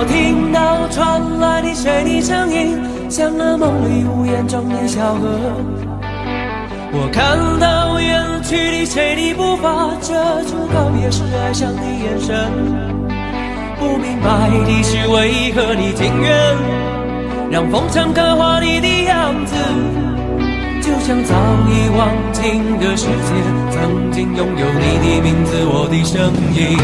我听到传来的谁的声音，像那梦里无言中的小河。我看到远去的谁的步伐，遮住告别时哀伤的眼神。不明白的是为何你情愿让风尘刻画你的样子，就像早已忘情的世界，曾经拥有你的名字，我的声音。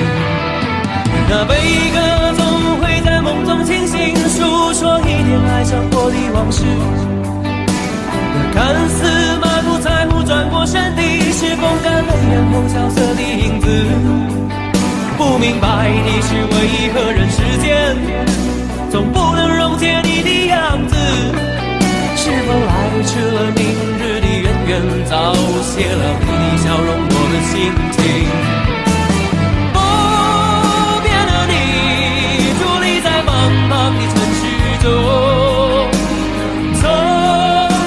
那悲歌总会在梦中清醒，诉说一点爱上过的往事。那看似满不在乎转过身的，是风干泪眼后萧瑟的影子。不明白的是为何人世间总不能溶解你的样子。是否来迟了明日的渊源，早谢了你的笑容，我的心情。不变的你，伫立在茫茫的城市中，聪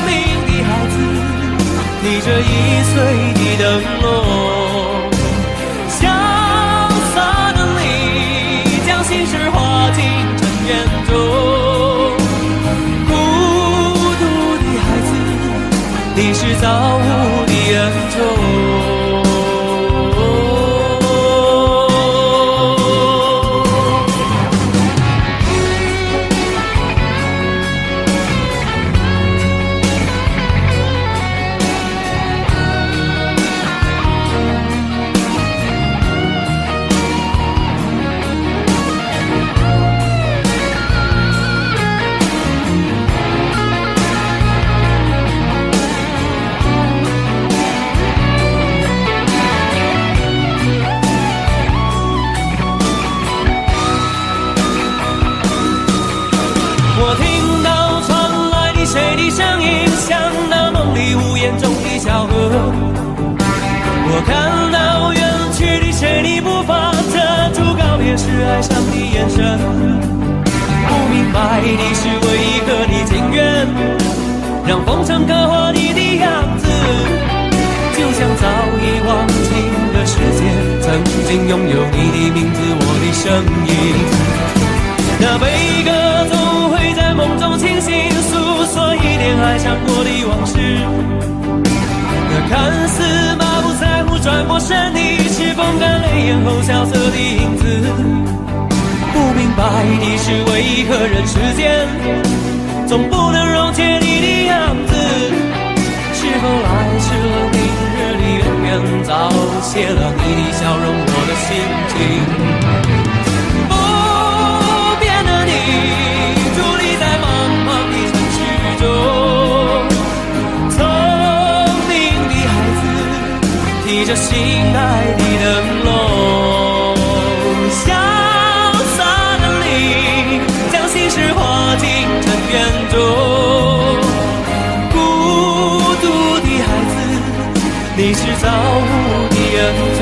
明的孩子，提着易碎的灯笼，潇洒的你，将心事化进尘缘中。你是造物的恩宠。我听到传来的谁的声音，像那梦里无言中的小河。我看到远去的谁的步伐，遮住告别时哀伤的眼神。不明白的是为何你情愿让风尘刻画你的样子，就像早已忘情的世界，曾经拥有你的名字，我的声音。那悲歌总会在梦中清醒，诉说一点爱上过的往事。那看似满不在乎转过身的，是风干泪眼后萧瑟的影子。不明白的是为何人世间总不能溶解你的样子。是否来迟了明日的渊源，早谢了你的笑容，我的心情。伫立在茫茫的城市中，聪明的孩子，提着心爱的灯笼，潇洒的你，将心事化进尘缘中。孤独的孩子，你是造物的恩宠。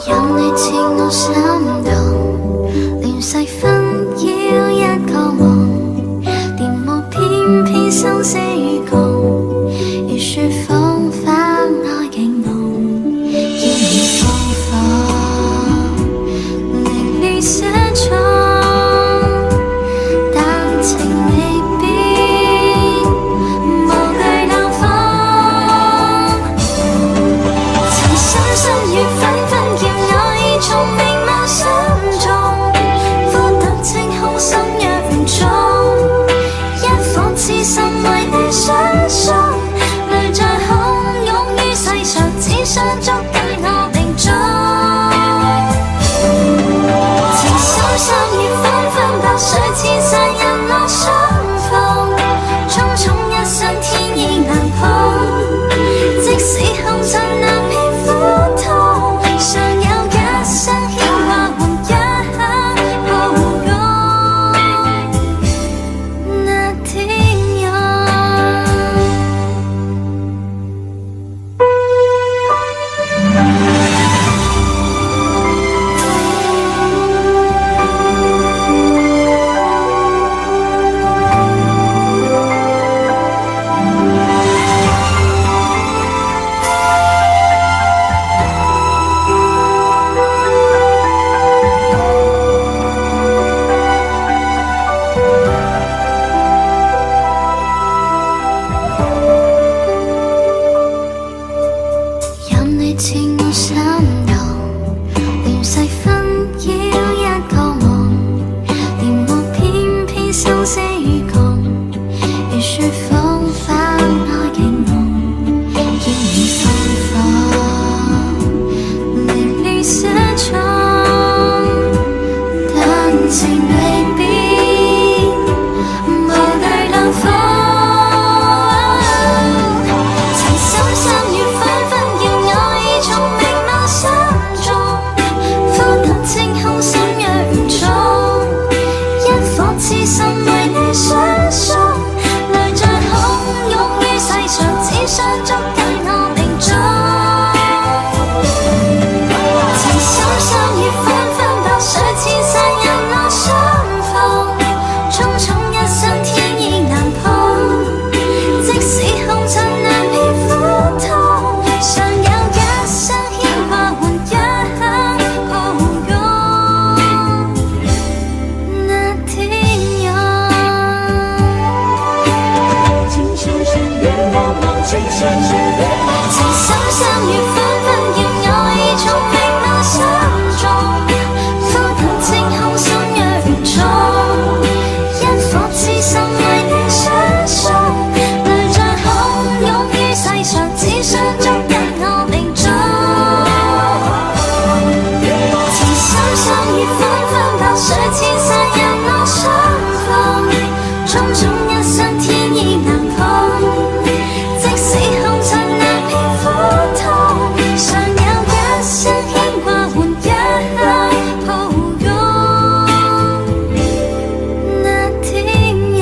有你似我心動，亂世紛擾一個夢，電幕偏偏生死與共，如説風花愛景濃，要你放放，凌亂寫錯，但情未必。情深深雨紛紛，要我依從明眸心中，苦等晴空心若如鐘，一顆痴心為你相送，淚像洶湧於世上，只想捉緊我命中。情深深雨紛紛，流水千山任我相逢，種種一生天意難碰，即使紅塵難辨苦痛，常有一聲牽掛換一抱擁，那天佑。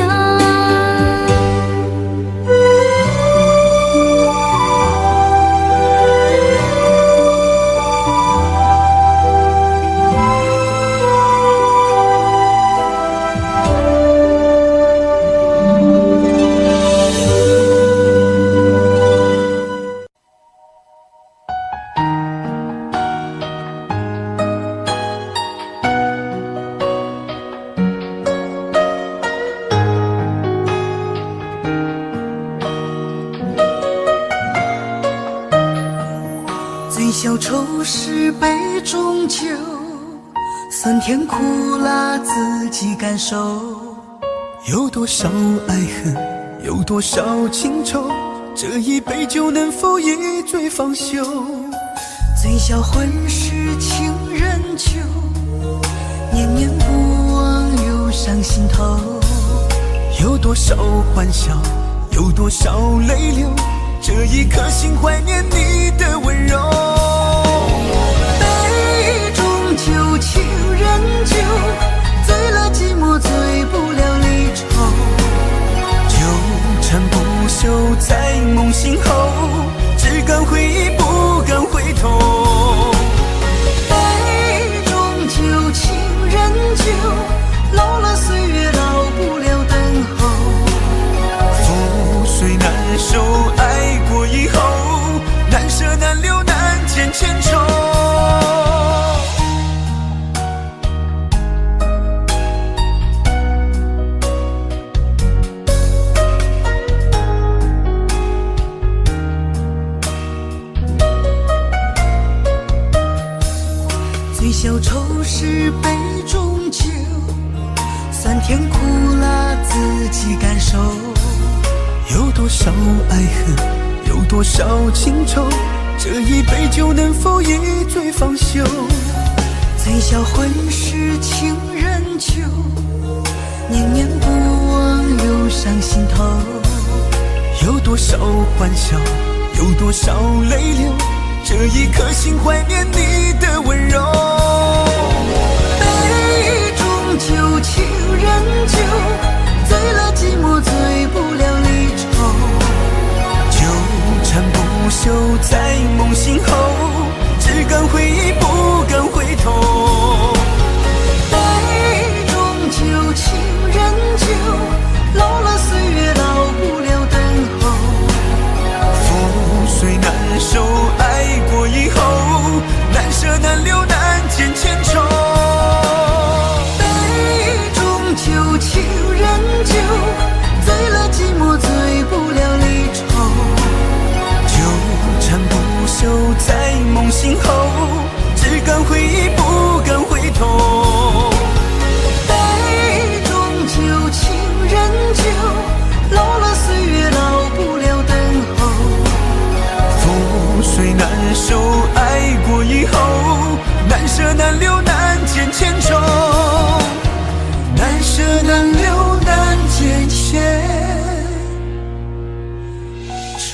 最消愁是杯中酒，酸甜苦辣自己感受。有多少爱恨，有多少情愁，这一杯酒能否一醉方休？最销魂是情人酒，念念不忘忧伤心头。有多少欢笑，有多少泪流，这一颗心怀念你的温柔。杯中酒，情人酒，醉了寂寞，醉不了离愁。纠缠不休在梦醒后，只敢回忆不敢回头。杯中酒，情人酒，老了岁月老不了等候。覆水难收，爱过以后，难舍难留难见千愁。最消愁是杯中酒，酸甜苦辣自己感受。有多少爱恨，有多少情愁，这一杯酒能否一醉方休？最销魂是情人酒，念念不忘忧伤心头。有多少欢笑，有多少泪流，这一颗心怀念你的温柔。杯中酒，情人酒，醉了寂寞，醉不了离愁。纠缠不休在梦醒后，只敢回忆不敢回头。杯中酒，情人酒，老了岁月老不了等候。覆水难收，爱过以后，难舍难留难见千愁。杯中酒，情人酒，醉了寂寞，醉不了离愁。纠缠不休在梦醒后，只敢回忆不敢回头。杯中酒，情人酒，老了岁月老不了等候。覆水难收，爱过以后，难舍难留难见千愁。难舍难留难见千愁。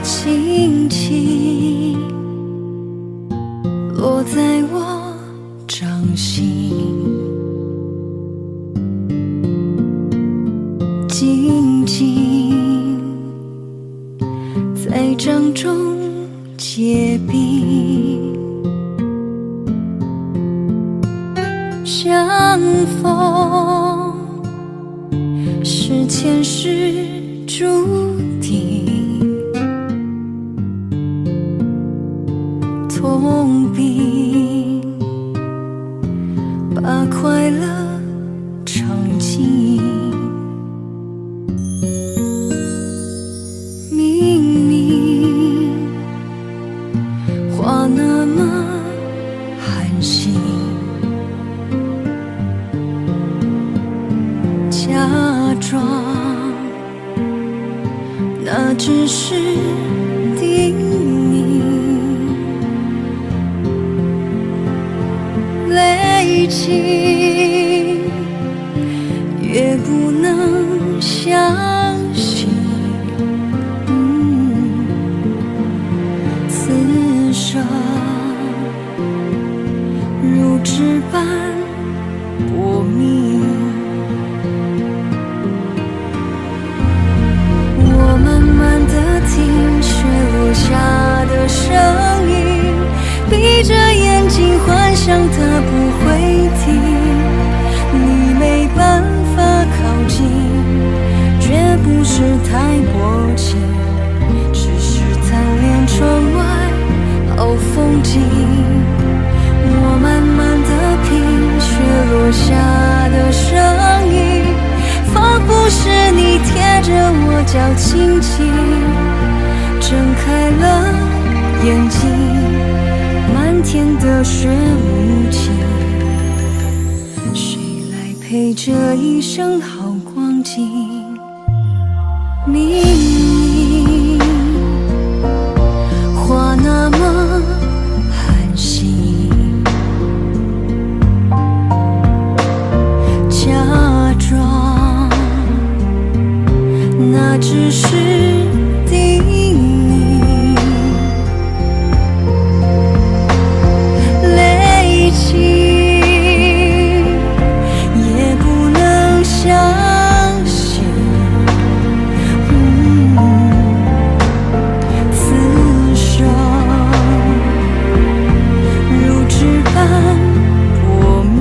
轻轻落在我掌心，结冰，相逢是前世注定，痛并把快乐尝尽。明明话那么寒心，假装那只是叮咛，累积越不能相信，此生如纸般薄命。我慢慢地听雪落下的声音，闭着眼睛幻想它不会停，你没办法靠近，绝不是太薄情，只是贪恋窗外好风景。我慢慢地品雪落下的声音，仿佛是你贴着我脚轻轻睁开了眼睛，漫天的雪无情，谁来陪这一生好光景？明明话那么寒心，假装那只是叮咛，累积也不能相信，此生如纸般薄命。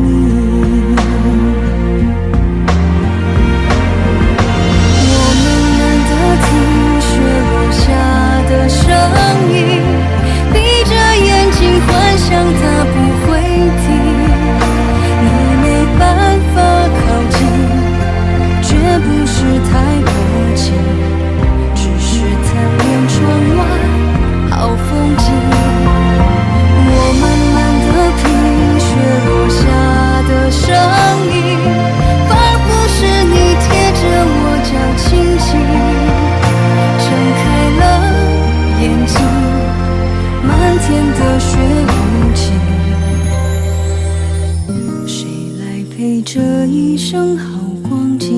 我慢慢地听雪落下的声音，闭着眼睛幻想它不会停，你没办法靠近，绝不是太薄情，只是贪恋窗外好风景。我慢慢地品雪落下的声音，仿佛是你贴着我脚轻轻睁开了眼睛，漫天的雪无情，谁来陪这一生好光景？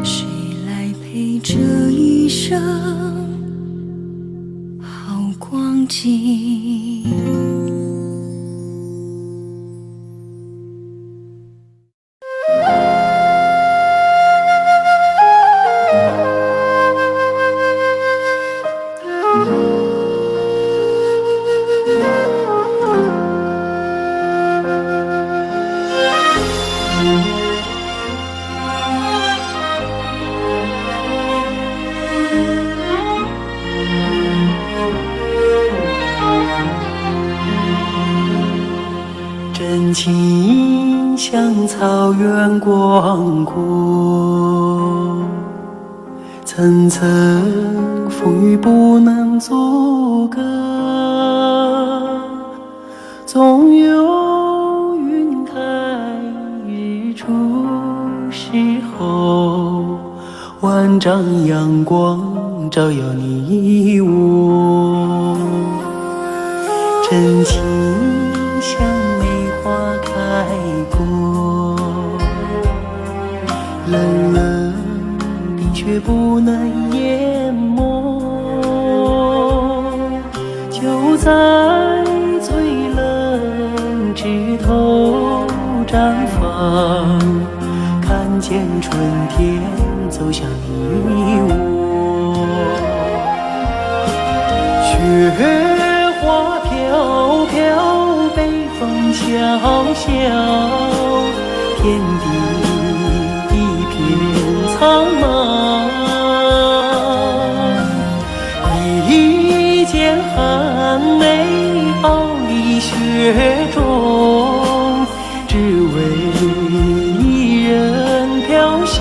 谁来陪这一生好光景？真情像草原广阔，层层风雨不能阻隔，总有云开日出时候，万丈阳光照耀你我。真情像梅花开过，冷冷冰雪不能淹没，就在最冷枝头绽放，看见春天走向你我。花飘飘，北风萧萧，天地一片苍茫。一剑寒梅傲立雪中，只为一人飘香。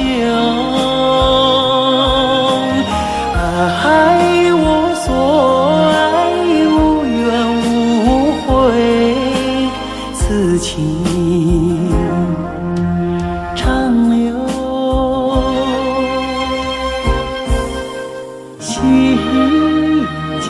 爱我所爱，无怨无悔，此情长留心间。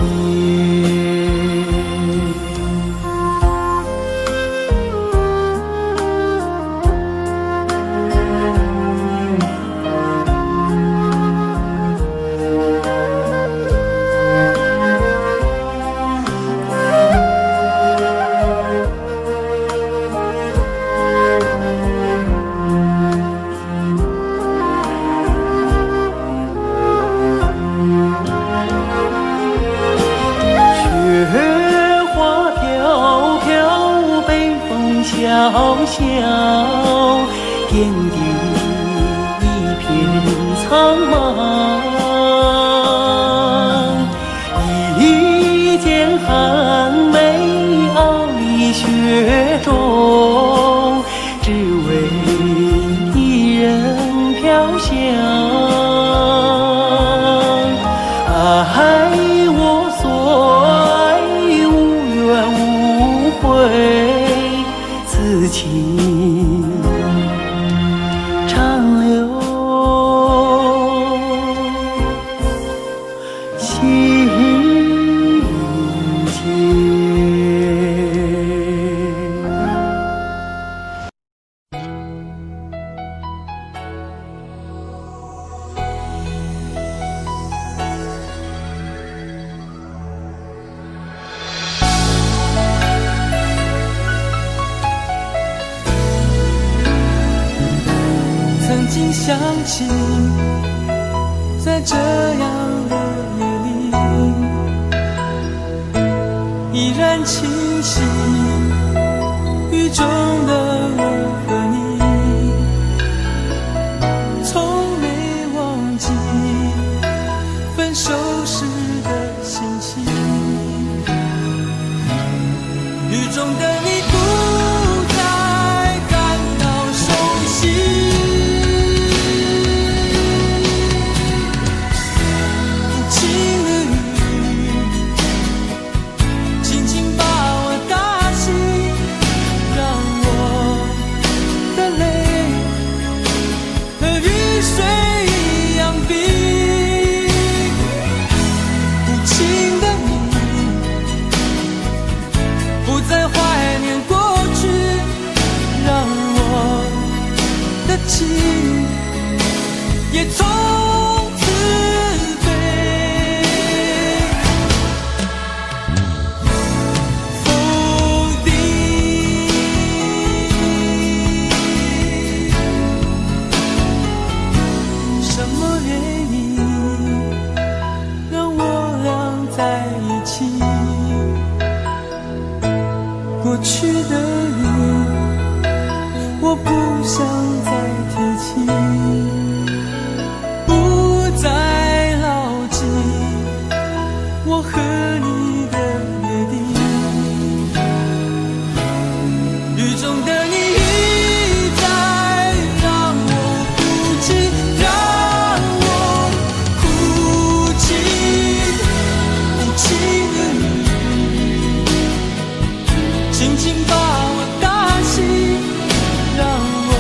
萧萧，天地一片苍茫。一剑寒梅傲立雪中，只为一人飘香。爱我所爱，无怨无悔，此情长留心间。曾经想起，在这样的夜里，依然清晰雨中的我和你，从没忘记分手时的心情。雨中的你不再感到熟悉，情也从此飞。风笛什么原因让我俩在一起？过去的你，我不想再提起，不再牢记我和你的约定。雨中的你一再让我哭泣，让我哭泣。无情的你，轻轻把我打醒，让我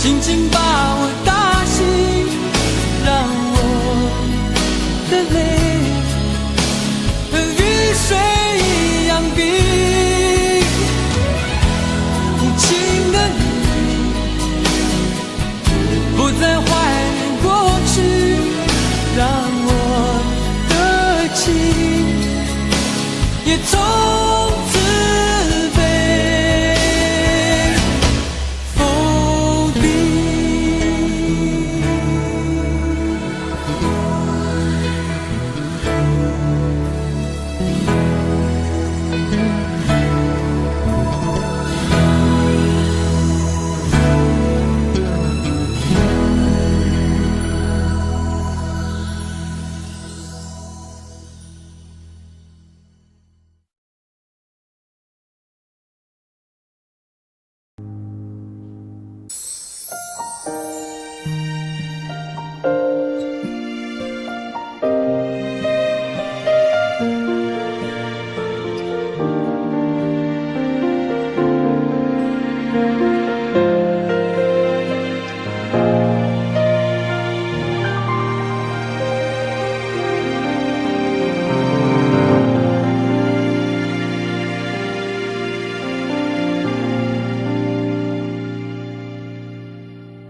紧紧把我打醒，让我的泪和雨水一样冰。无情的你不再怀念过去，让我的情也从此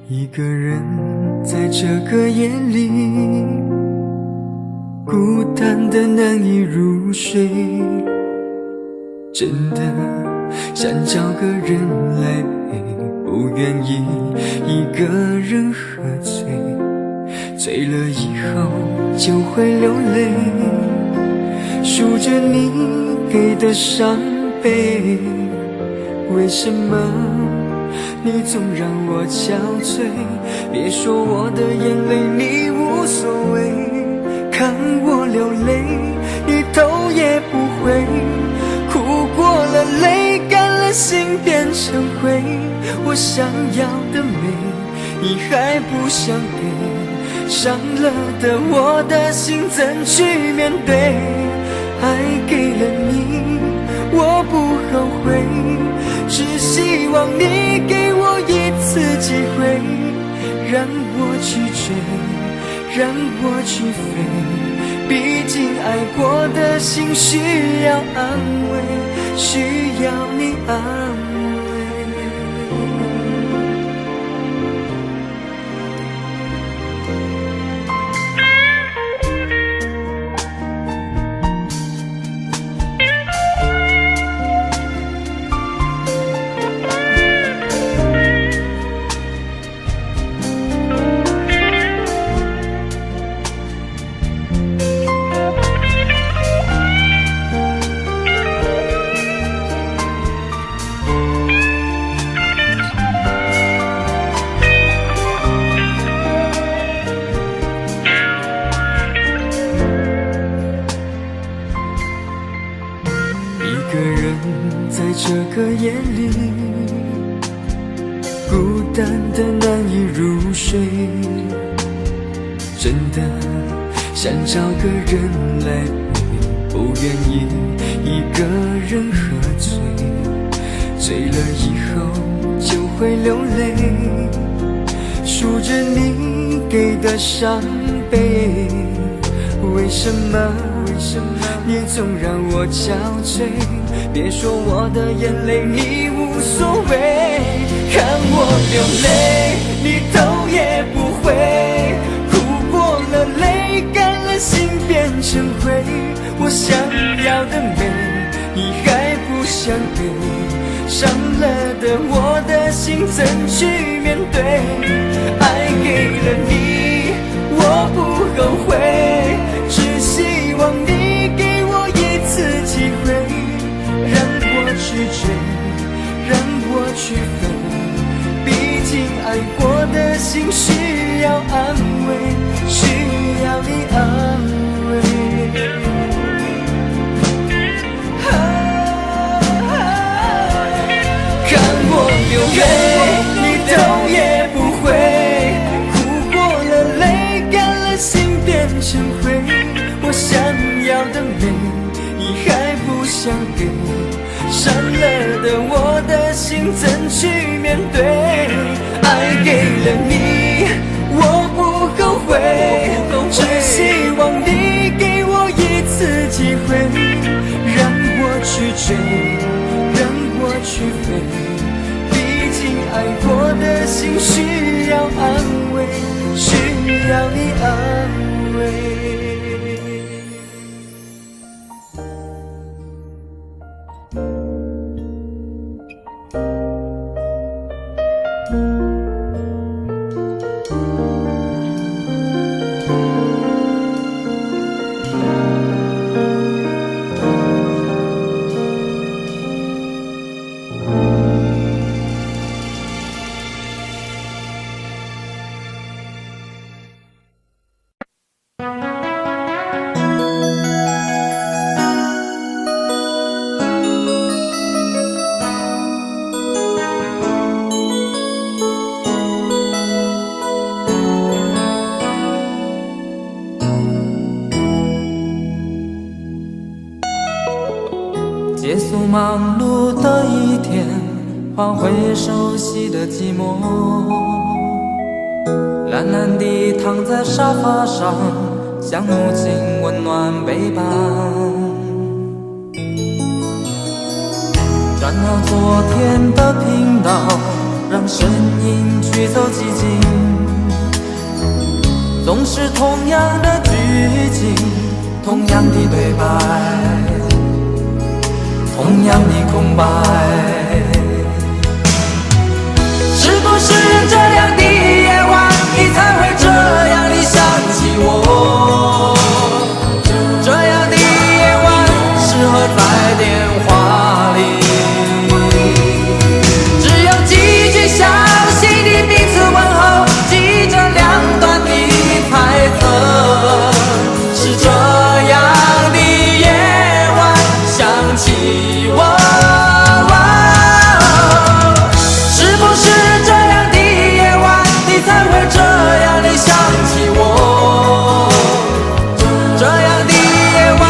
一个人在这个夜里，孤单的难以入睡，真的想找个人来陪，不愿意一个人喝醉，醉了以后就会流泪，数着你给的伤悲，为什么你总让我憔悴？别说我的眼泪你无所谓，看我流泪你头也不回，哭过了泪干了心变成灰，我想要的美你还不想给，伤了的我的心怎去面对？爱给了你我不后悔，只希望你给我一次机会，让我去追，让我去飞，毕竟爱过的心需要安慰，需要你安慰。这个夜里，孤单的难以入睡，真的想找个人来陪，不愿意一个人喝醉，醉了以后就会流泪，数着你给的伤悲，为什么你总让我憔悴？别说我的眼泪你无所谓，看我流泪你头也不回，哭过了泪干了心变成灰，我想要的美你还不想给，伤了的我的心怎去面对？爱给了你我不后悔，只希望你给我一次机会，让我去追，让我去飞，毕竟爱过的心需要安慰，需要你安慰。看我流泪你头也不回，哭过了泪干了心变成灰，我想要的美你还不想给，伤了的我的心怎去面对？爱给结束忙碌的一天，换回熟悉的寂寞，懒懒地躺在沙发上，像母亲温暖背膀。转到昨天的频道，让声音驱走寂静，总是同样的剧情，同样的对白，同样的空白。是不是这样的夜晚，你才会这样地想起我？这样的夜晚适合在电话里，只有几句小心的彼此问候，记着两端的猜测。是这样的夜晚想起我，是不是这样的夜晚，你才会这样地想起我？这样的夜晚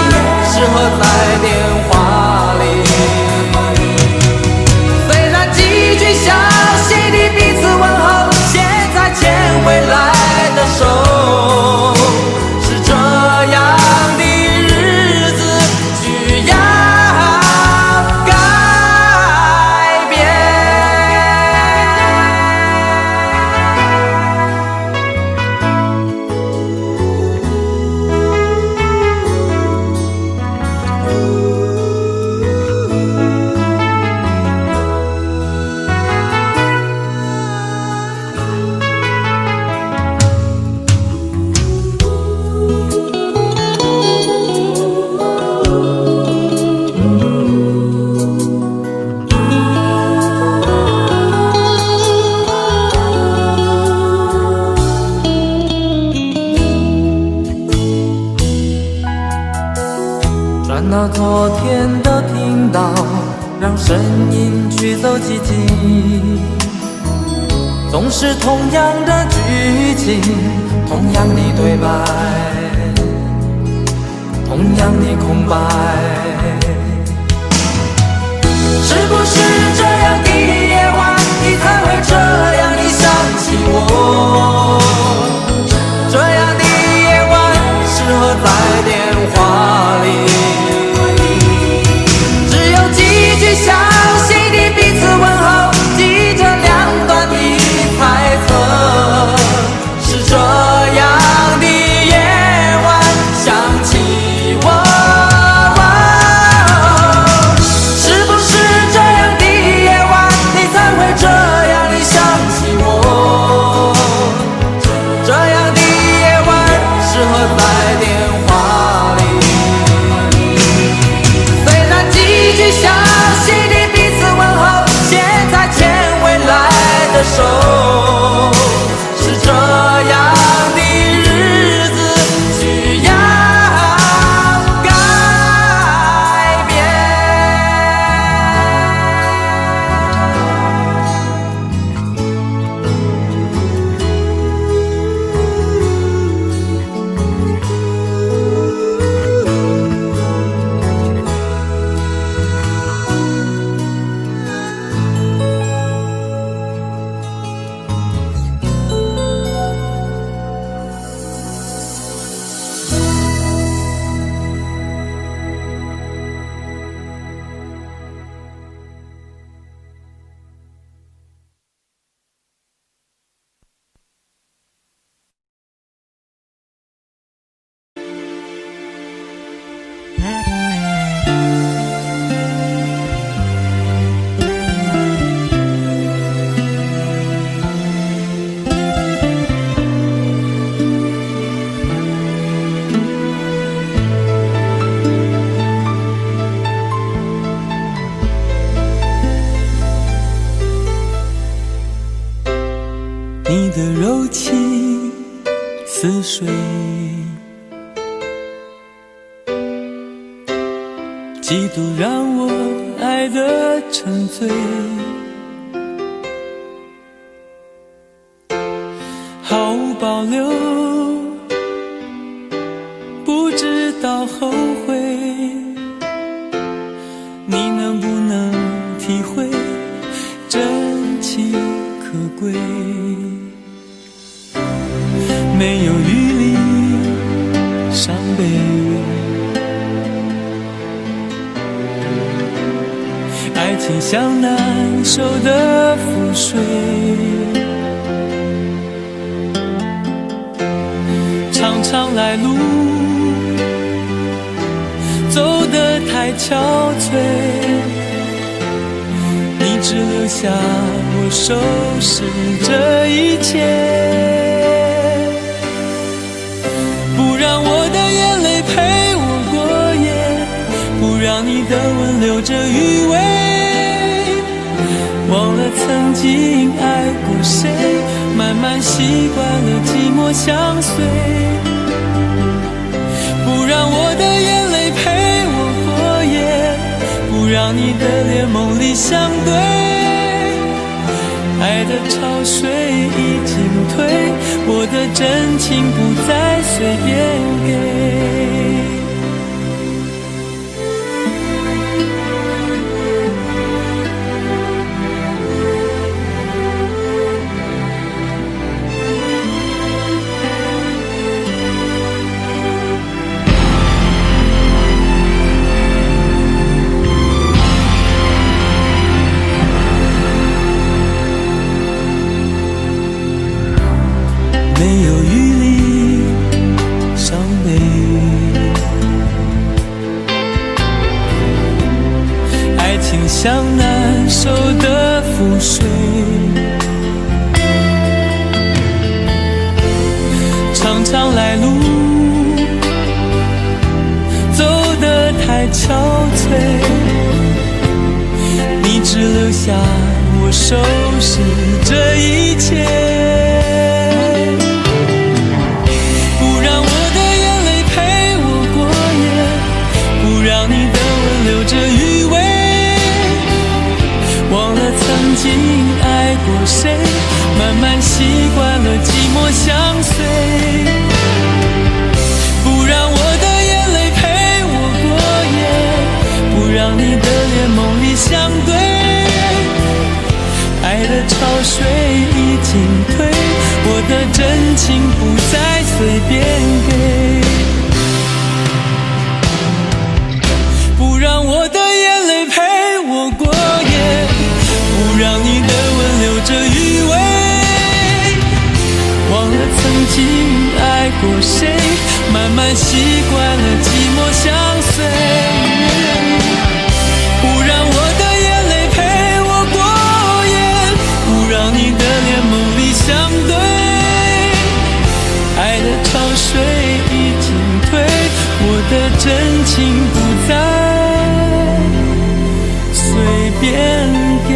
适合在电话里，虽然几句小心的彼此问候，现在牵未来的手，是这样的日子需要改变。转到昨天的频道，让声音驱走寂静，总是同样的剧情，同样的对白，同样的空白。是不是这样的夜晚，你才会这样地想起我？这样的夜晚适合在电话里，只有几句小心的彼此问候，记着两端的猜测。是这样的夜晚想起我，是不是这样的夜晚，你才会这样地想起我？似水，嫉妒让我爱得沉醉，毫无保留，不知道后悔。你能不能体会真情可贵？没有余力伤悲，爱情像难收的覆水，常常来路走得太憔悴，你只留下我收拾这一切。不让我的眼泪陪我过夜，不让你的吻留着余味，忘了曾经爱过谁，慢慢习惯了寂寞相随。不让我的眼泪陪我过夜，不让你的脸梦里相对，爱的潮水已经退，我的真情不再随便给。没有余力伤悲，爱情像难收的覆水，常常来路走得太憔悴，你只留下我收拾这一切。让你的吻留着余味，忘了曾经爱过谁，慢慢习惯了寂寞相随。不让我的眼泪陪我过夜，不让你的脸梦里相对，爱的潮水已经退，我的真情不再随便给。不让我的眼泪陪我过夜，不让你的吻留着余味，忘了曾经爱过谁，慢慢习惯了寂寞相随。不让我的眼泪陪我过夜，不让你的脸梦里相对，爱的潮水已经退，我的真情不再随便给。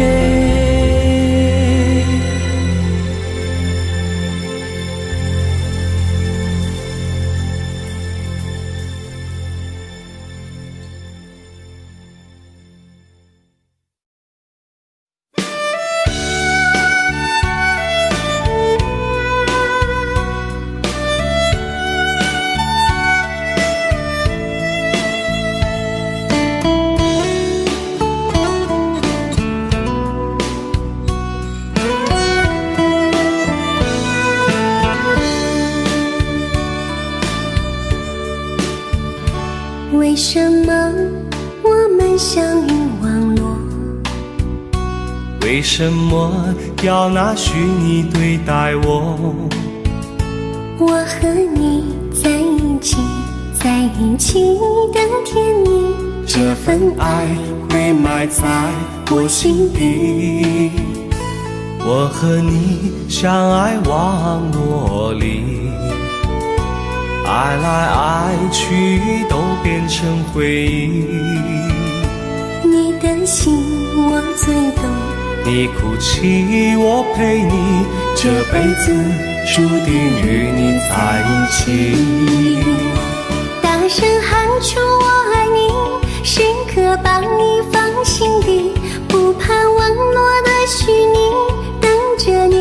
为什么我们相遇网络？为什么要拿虚拟对待我？我和你在一起，在一起的甜蜜，这份爱会埋在我心底。我和你相爱网络里，爱来爱去都变成回忆。你的心我最懂，你哭泣我陪你，这辈子注定与你在一起。大声喊出我爱你，时刻把你放心底，不怕网络的虚拟，等着你。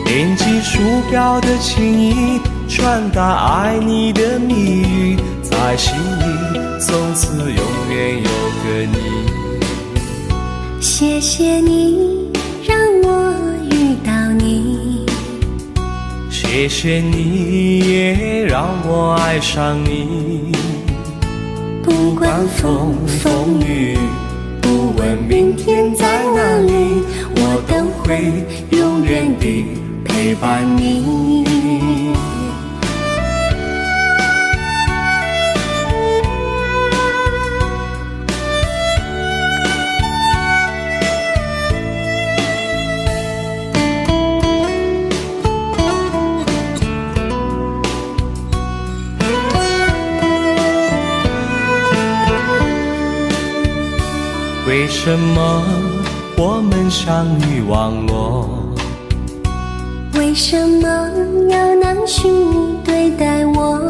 点击鼠标的情意，传达爱你的蜜语，在心里从此永远有个你。谢谢你让我遇到你，谢谢你也让我爱上你。不管风风雨，不问明天在哪里，我都会永远地陪伴你。为什么我们相遇网络？为什么要拿虚拟对待我？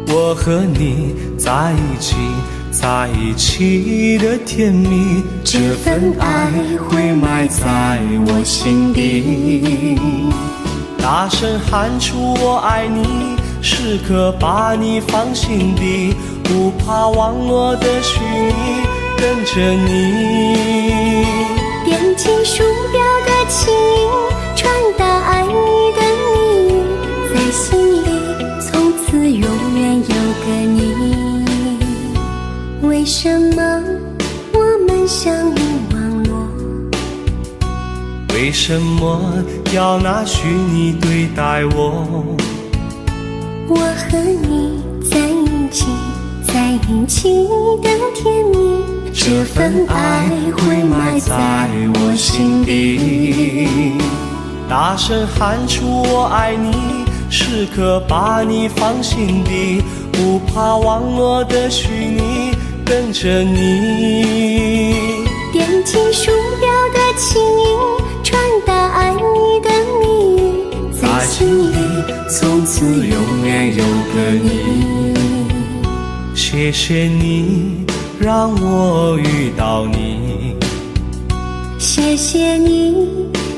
我和你在一起，在一起的甜蜜，这份爱会埋在我心底。大声喊出我爱你，时刻把你放心底，不怕网络的虚拟，跟着你。点击鼠标的情音，传达爱你的蜜语，在心里从此永远有个你。为什么我们相遇网络？为什么要拿虚拟对待我？我和你在一起，在一起的甜蜜，这份爱会埋在我心底。大声喊出我爱你，时刻把你放心底，不怕网络的虚拟，跟着你。点击鼠标的情音，传达爱你的蜜语，在心里从此永远有个你。谢谢你让我遇到你，谢谢你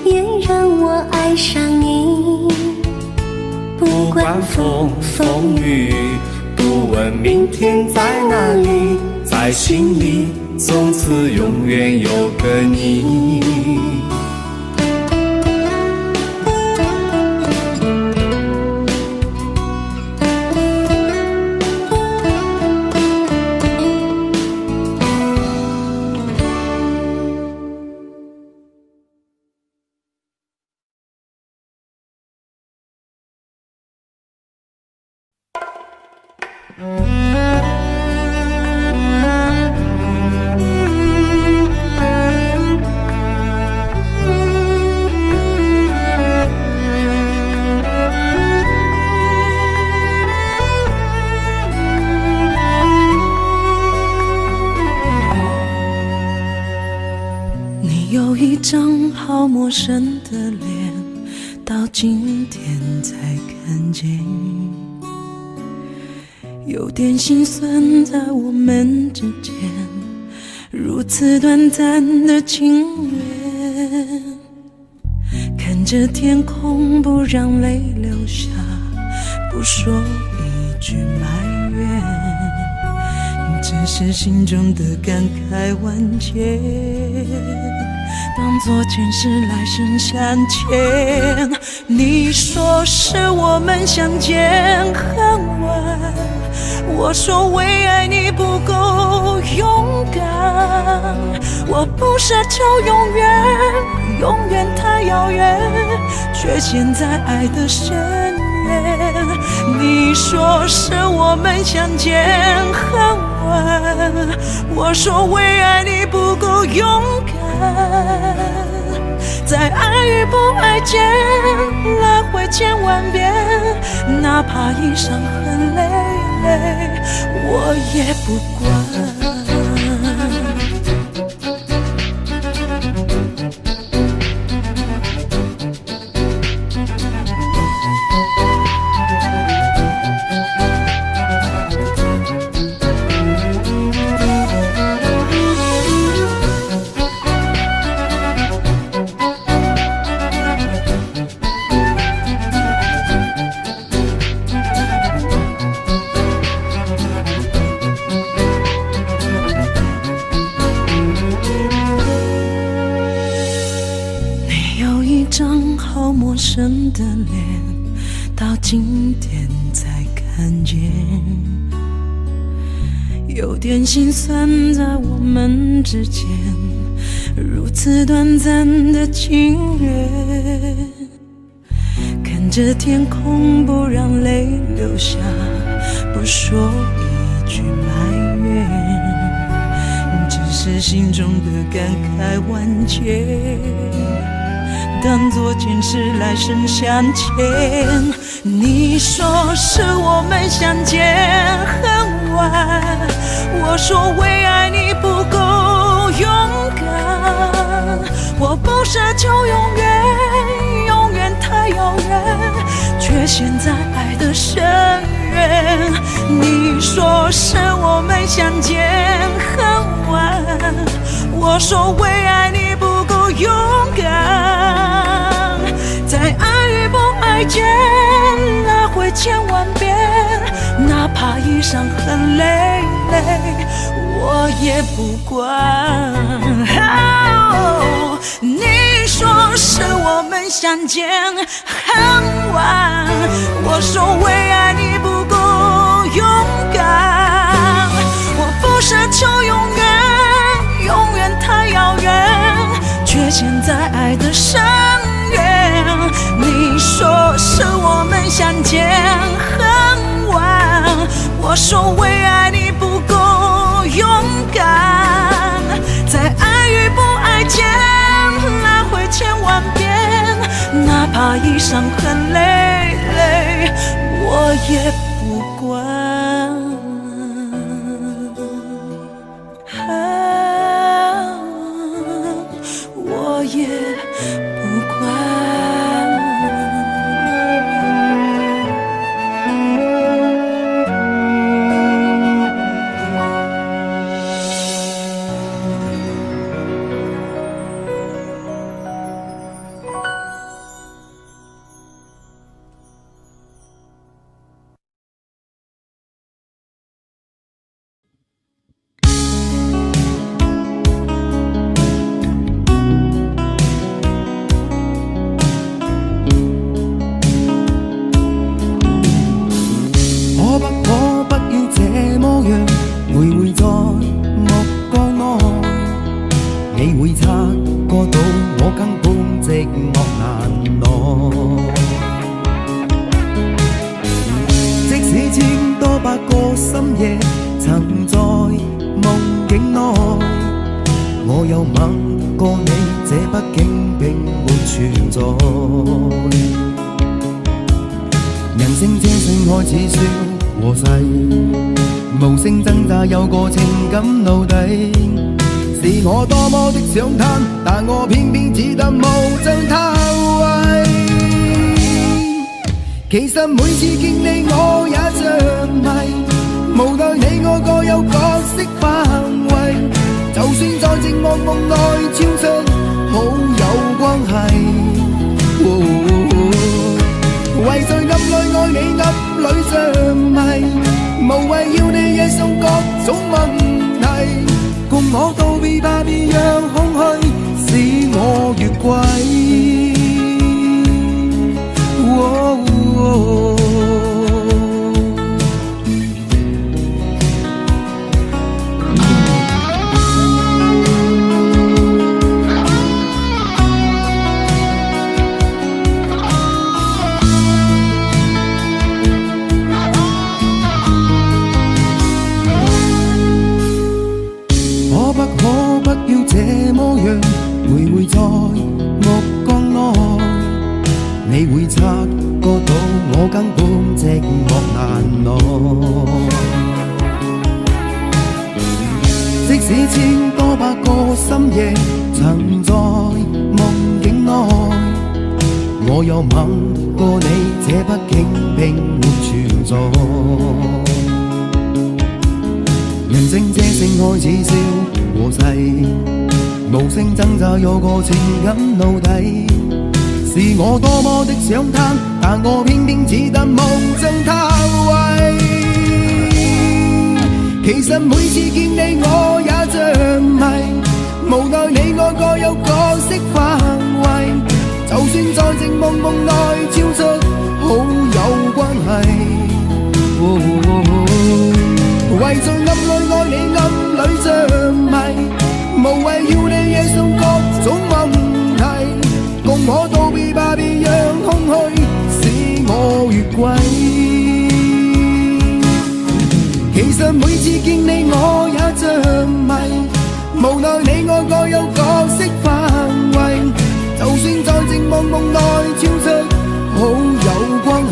也让我爱上你。不管风风雨，不问明天在哪里，在心里从此永远有个你。你有一张好陌生的脸，到今天才看见，有点心酸在我们之间，如此短暂的情缘。看着天空不让泪流下，不说一句埋怨，只是心中的感慨万千，当作前世来生相欠。你说是我们相见恨晚，我说为爱你不够勇敢。我不奢求永远，永远太遥远，却陷在爱的深渊。你说是我们相见恨晚，我说为爱你不够勇敢。在爱与不爱间来回千万遍，哪怕一伤痕累累，我也不管。好陌生的脸，到今天才看见，有点心酸在我们之间，如此短暂的情缘，看着天空不让泪流下，不说一句埋怨，只是心中的感慨万千，当作前世来生相欠。你说是我们相见很晚，我说为爱你不够勇敢，我不奢求永远，永远太遥远，却陷在爱的深渊。你说是我们相见很晚，我说为爱你不够勇敢，在爱与不爱间来回千万遍，哪怕已伤痕累累，我也不管。你说是我们相见很晚，我说为爱你不够勇敢，我不奢求永远，永远太遥远，却陷在爱的深渊。你说是我们相见很晚，我说为爱你不够勇敢，在爱与不爱间来回千万遍，哪怕已伤痕累累，我也不管。我也不管。想嘆，但我偏偏只得無盡嘆謂。其實每次見你我也像迷，無奈你我各有角色範圍，就算在寂寞夢內超出好友關係。為在暗裏愛你暗裏像迷，無謂要你惹上各種問題。共我道別吧，別讓空虛使我越軌。徘徊在目光內，你會察覺到我根本寂寞難耐。即使千多百個深夜曾在夢境內，我有吻過你，這畢竟並沒存在。人生這性愛似笑和逝，無聲掙扎有個情感奴隸，是我多麼的想貪，但我偏偏只得無盡嘆謂。其實每次見你我也像迷，無奈你我各有角色範圍，就算在靜夢夢內超出好友關係。為在暗裏愛你，暗裏着迷，無謂要你惹上各種問題，共我道別吧，別讓空虛使我越軌。其實每次見你我也着迷，無奈你愛我有角色範圍，就算在靜夢夢內超出好友關係。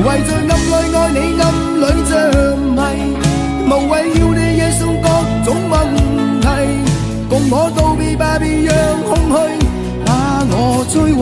為在暗裏愛你，暗裏着迷，無謂要你惹上各種問題，共我道別吧，別讓空虛把我摧毀。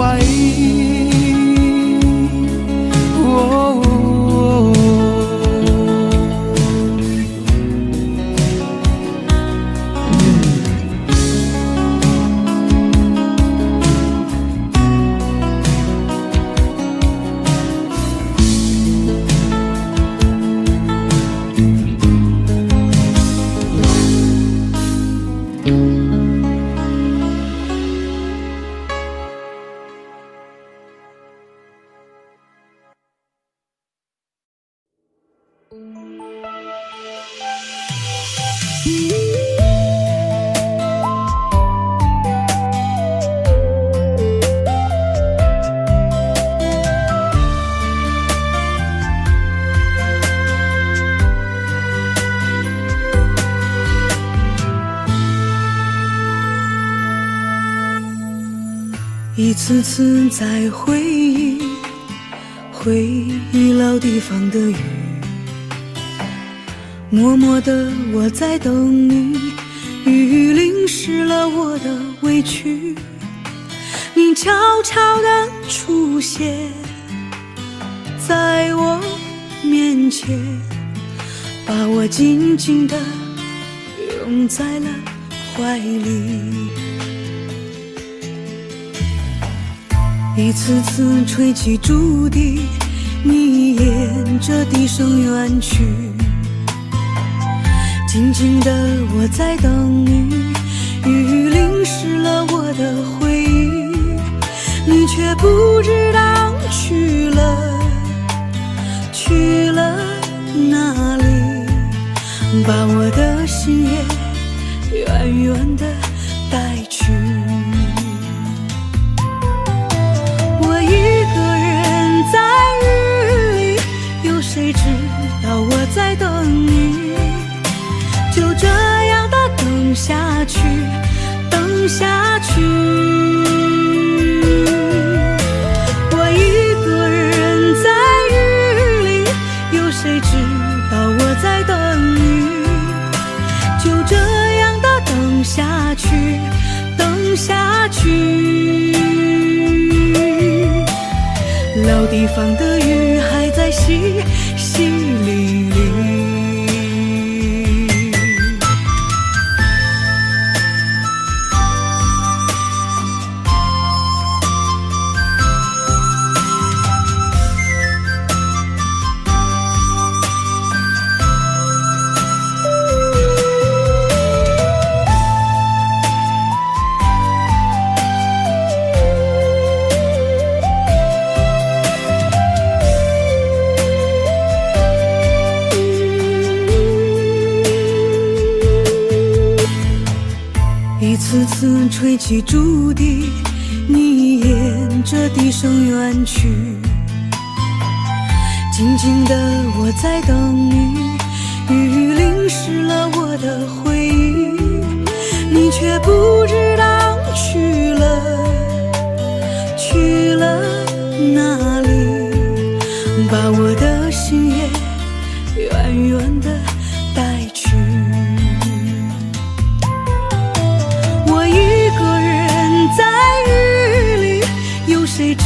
一次次在回忆老地方的雨，默默地我在等你，雨淋湿了我的委屈，你悄悄地出现在我面前，把我紧紧地拥在了怀里。一次次吹起竹笛，你沿着笛声远去，静静的我在等你，雨淋湿了我的回忆，你却不知道去了哪里，把我的心也远远的带去。谁知道我在等你，就这样的等下去，等下去。我一个人在雨里，有谁知道我在等你，就这样的等下去，等下去。老地方的雨还在淅淅沥沥。一次次吹起竹笛，你沿着笛声远去，静静的我在等你，雨淋湿了我的回忆，你却不知道去了哪里，把我的心也远远的带去。谁知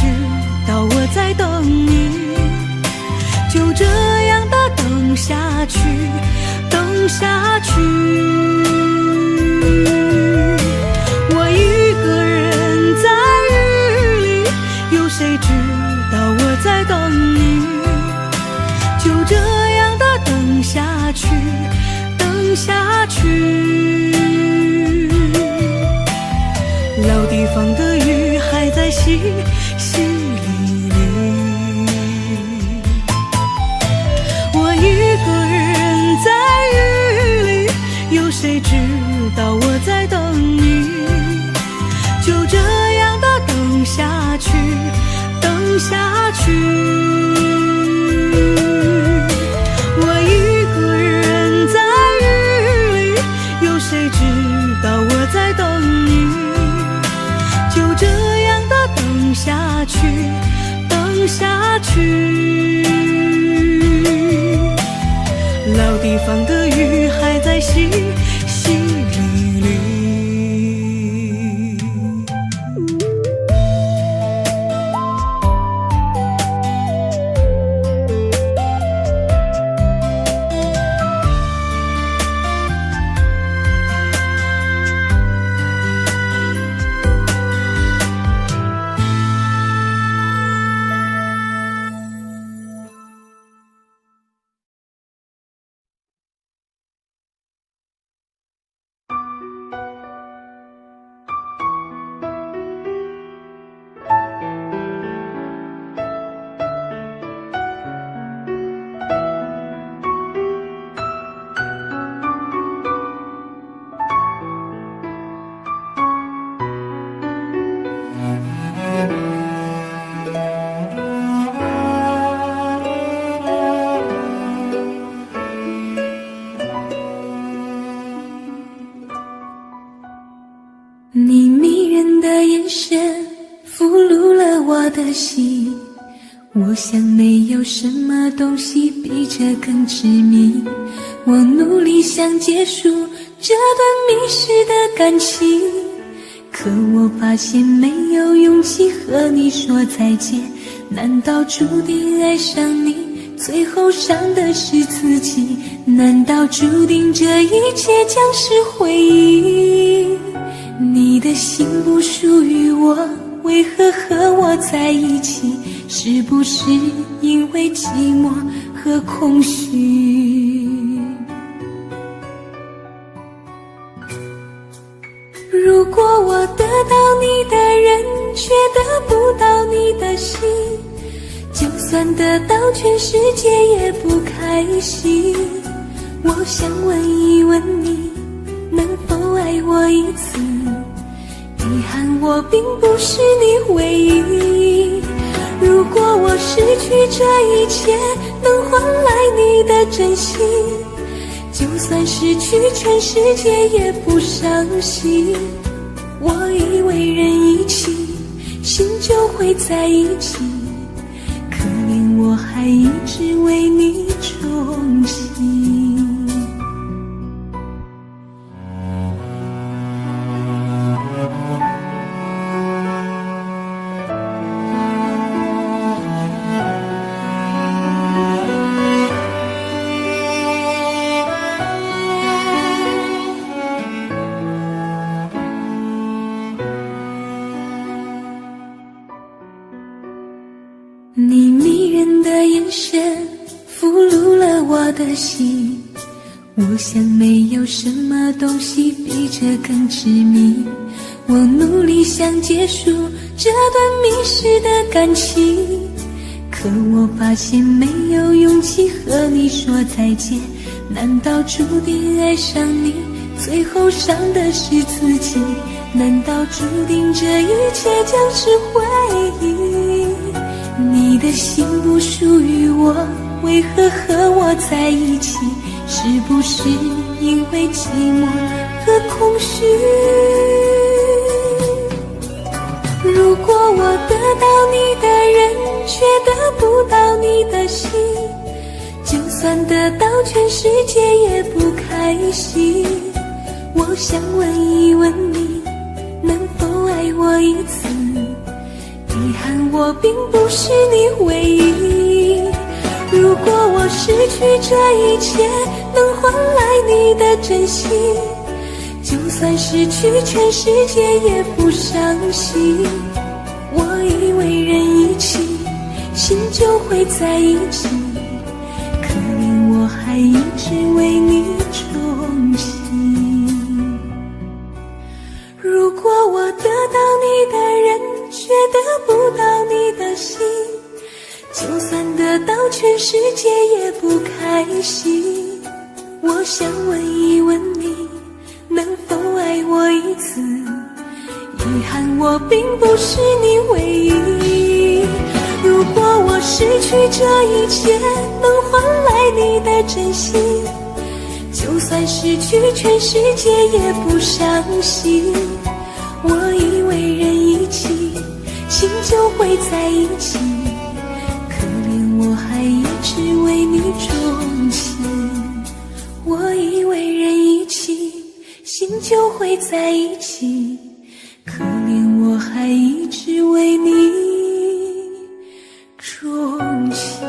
道我在等你，就这样的等下去，等下去。我一个人在雨里，有谁知道我在等你，就这样的等下去，等下去。淅淅沥沥。我一个人在雨里，有谁知道我在等你？就这样的等下去，等下去。我一个人在雨里，有谁知道我在等你？就这样的等下去，等下去。老地方的雨还在淅淅沥沥。你迷人的眼神俘虏了我的心，我想没有什么东西比这更致命。我努力想结束这段迷失的感情，可我发现没有勇气和你说再见。难道注定爱上你，最后伤的是自己？难道注定这一切将是回忆？你的心不属于我，为何和我在一起？是不是因为寂寞和空虚？如果我得到你的人，却得不到你的心，就算得到全世界也不开心。我想问一问你，能否爱我一次？遗憾我并不是你唯一。如果我失去这一切，能换来你的真心，就算失去全世界也不伤心。我以为人一起，心就会在一起，可怜我还一直为你憧憬。你迷人的眼神俘虏了我的心，我想没有什么东西比这更致命。我努力想结束这段迷失的感情，可我发现没有勇气和你说再见。难道注定爱上你，最后伤的是自己？难道注定这一切将是回忆？你的心不属于我，为何和我在一起？是不是因为寂寞和空虚？如果我得到你的人，却得不到你的心，就算得到全世界也不开心。我想问一问你，能否爱我一次？遗憾我并不是你唯一。如果我失去这一切，能换来你的真心，就算失去全世界也不伤心。我以为人一起，心就会在一起，可怜我还一直为你憧憬。如果我得到你的人，却得全世界也不开心。我想问一问你，能否爱我一次？遗憾我并不是你唯一。如果我失去这一切能换来你的真心，就算失去全世界也不伤心。我以为人一起，心就会在一起，可怜我还一直为你钟情。我以为人一起，心就会在一起，可怜我还一直为你钟情。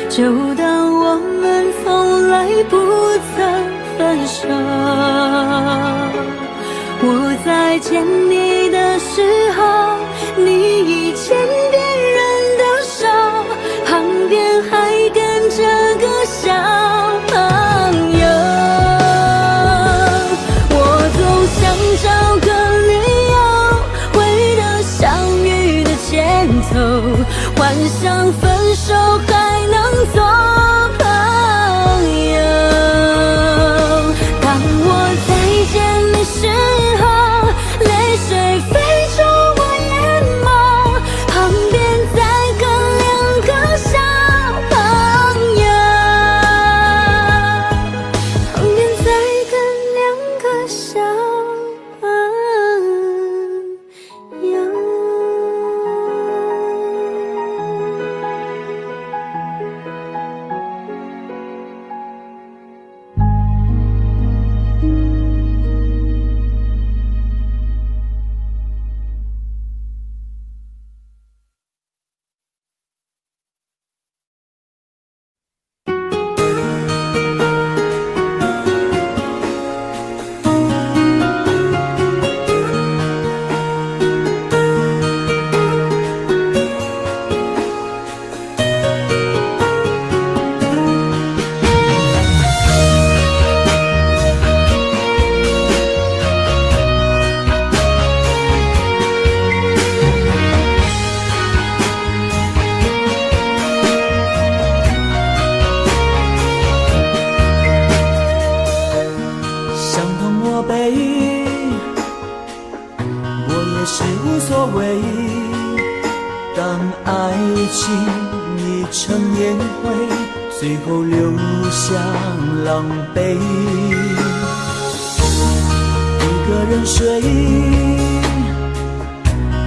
就当我们从来不曾分手。我在见你的时候，你已牵别人的手，旁边还跟着个小朋友。我总想找个理由，回到相遇的前头，幻想分手还能做朋友。当我再见的时候，泪水也是无所谓。当爱情已成烟灰，最后留下狼狈。一个人睡，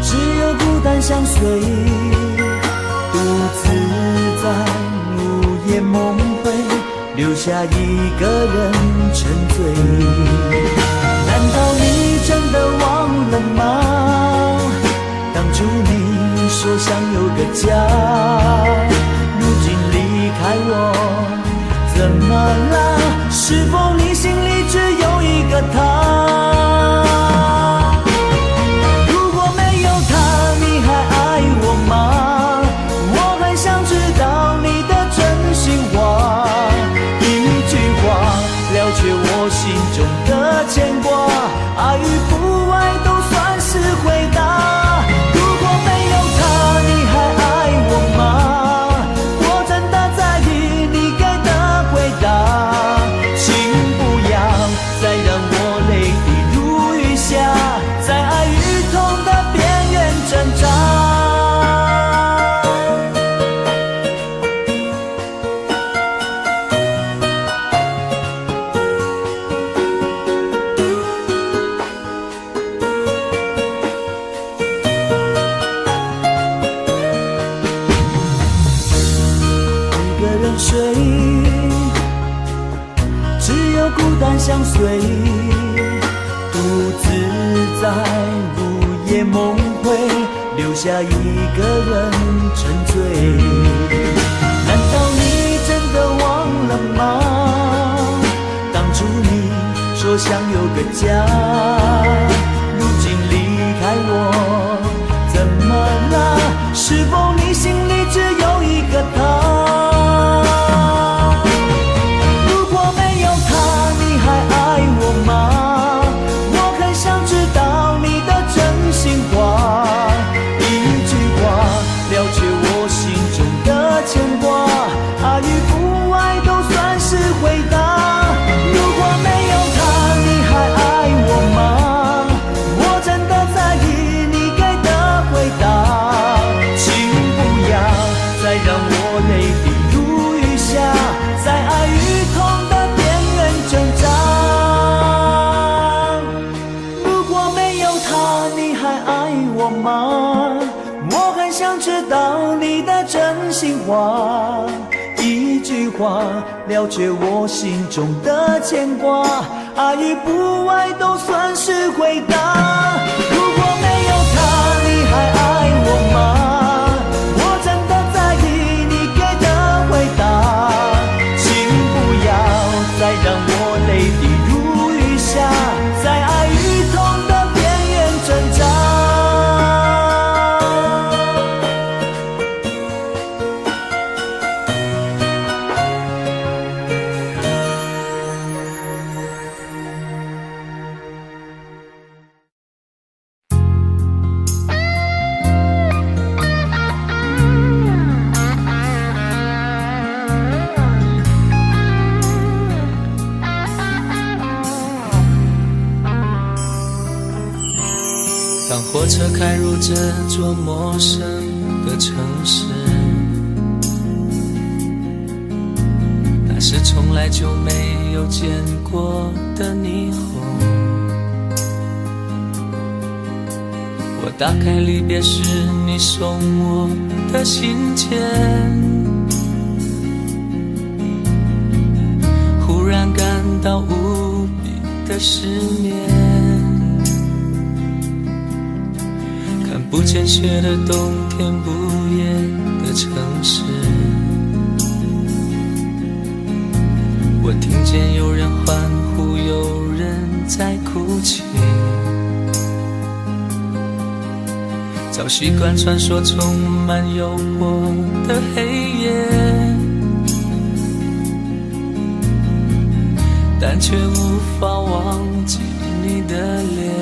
只有孤单相随，独自在午夜梦回，留下一个人沉醉。难道你真的忘了吗？当初你说想有个家，如今离开我，怎么了？是否你心里只有一个他？如果没有他，你还爱我吗？我很想知道你的真心话，一句话了却我心中的牵挂，爱与不爱都算是回答。如果没有他，你还爱我吗？我真的在意你给的回答，请不要再让我泪滴如雨下，在爱与痛的边缘挣扎。睡，只有孤单相随，独自在午夜梦回，留下一个人沉醉。难道你真的忘了吗？当初你说想有个家，如今离开我，怎么了？是否你心里只有一个他？我很想知道你的真心话，一句话了却我心中的牵挂，爱与不爱都算是回答。如果没有他，你还爱我吗？我真的在意你给的回答，请不要再让我泪滴如雨下，在爱与痛的边缘挣扎。当火车开入这座陌生的城市，那是从来就没有见过的霓虹。我打开离别时你送我的信件，忽然感到无比的失眠。不见雪的冬天，不夜的城市，我听见有人欢呼，有人在哭泣。早习惯传说充满诱惑的黑夜，但却无法忘记你的脸。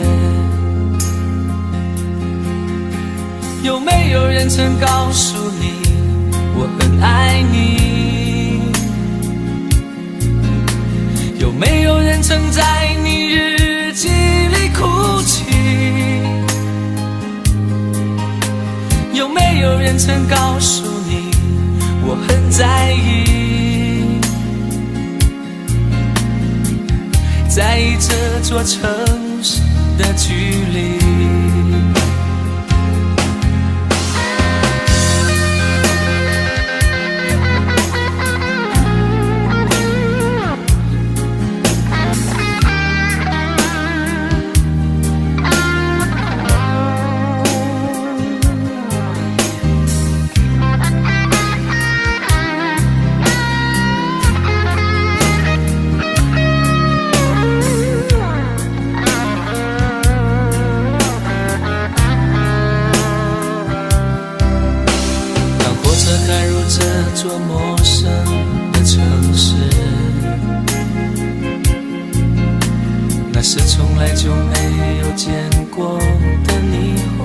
有没有人曾告诉你我很爱你？有没有人曾在你日记里哭泣？有人曾告诉你我很在意，在意这座城市的距离？这座陌生的城市，那是从来就没有见过的霓虹。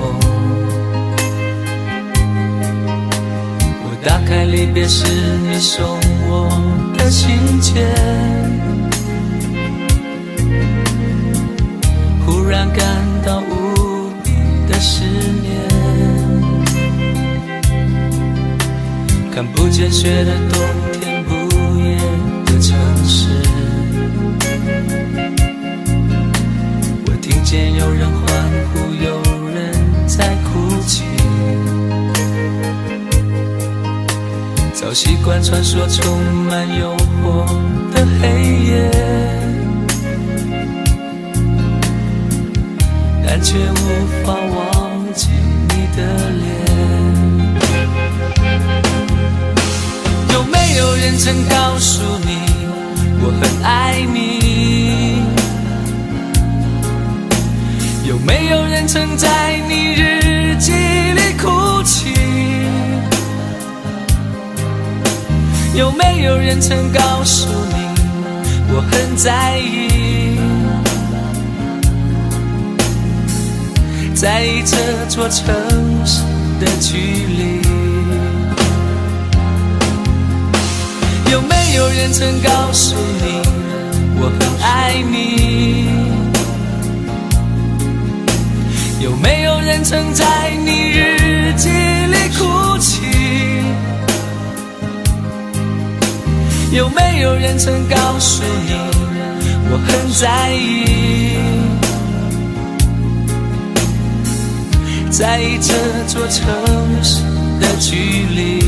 我打开离别时你送我的信件，忽然感到无比的思念。看不见雪的冬天，不夜的城市，我听见有人欢呼，有人在哭泣。早习惯穿梭充满诱惑的黑夜，但却无法忘记你的脸。有没有人曾告诉你我很爱你？有没有人曾在你日记里哭泣？有没有人曾告诉你我很在意？在意这座城市的距离？有没有人曾告诉你我很爱你？有没有人曾在你日记里哭泣？有没有人曾告诉你我很在意？在意这座城市的距离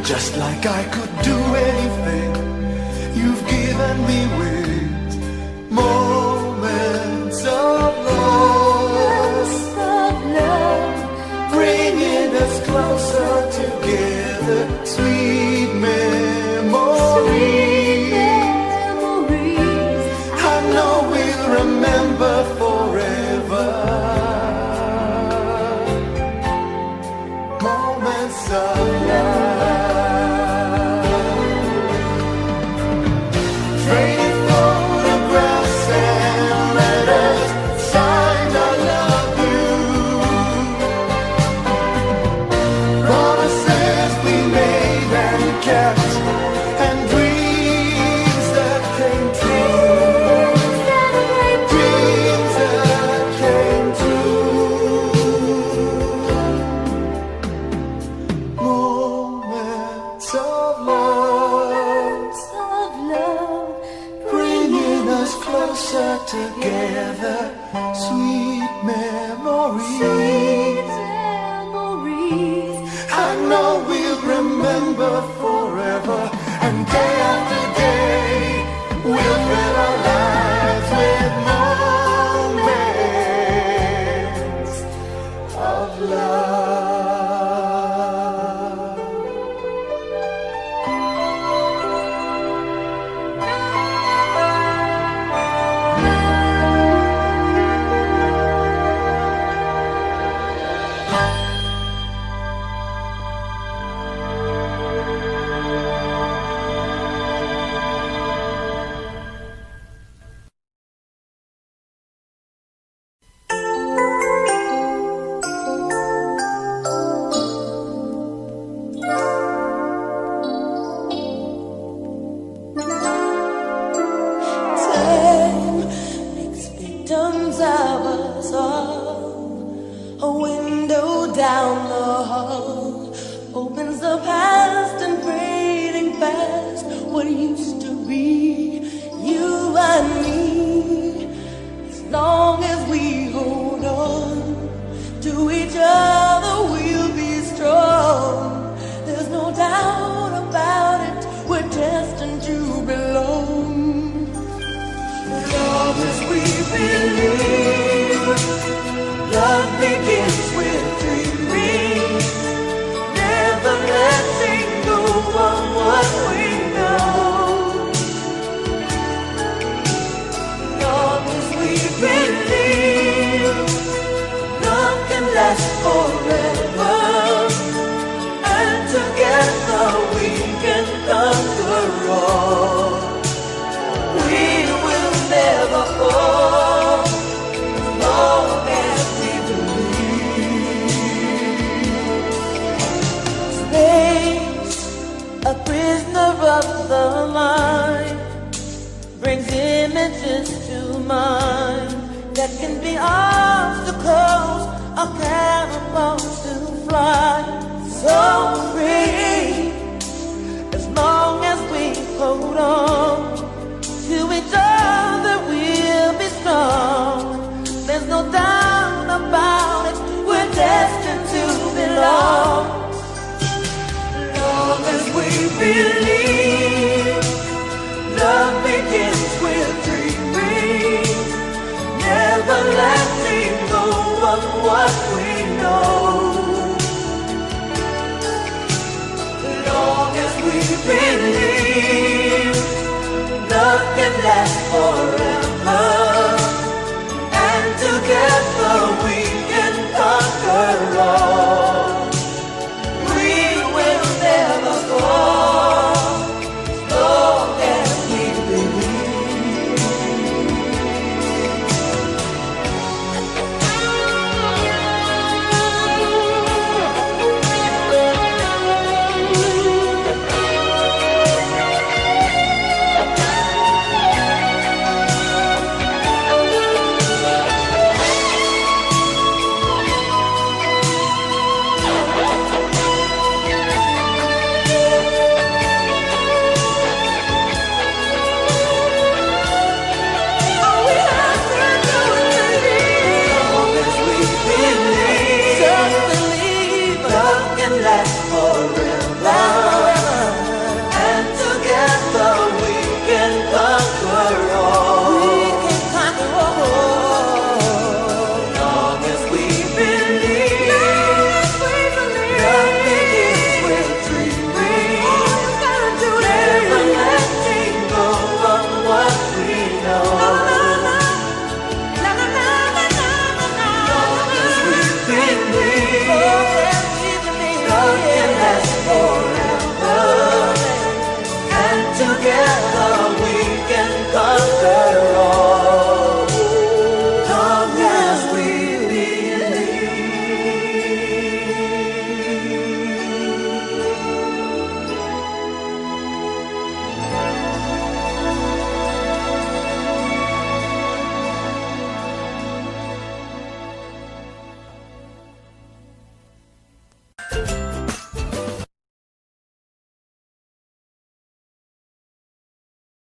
？Just like I could do anything you've given me with moments of love, bringing us closer together, sweet memories. I know we'll remember forever. Moments of love. Training together, sweet memories. I know we'll remember forever, and day after day we'll fill our lives with moments of love. Victims of us all. A window down the hall opens the past and fading fast. What used to be you and me. As long as we hold on to each other, we'll be strong. There's no doubt about it, we're destined to belong. Love as we believe, love begins with dreaming, never letting go of what we know. Love as we believe, love can last forever, and together we can conquer all. We will never fall, as long as we believe. Space, a prisoner of the mind, brings images to mind that can be obstacles or catapults to fly. So free, as long as we hold on to each other, we'll be strong. There's no doubt about it, we're destined to belong. Long as we believe, love begins with dreaming, never letting go of what we know. Long as we believe, love can last forever, and together we can conquer all. We will never fall, as long as we believe. Never letting go of what we know.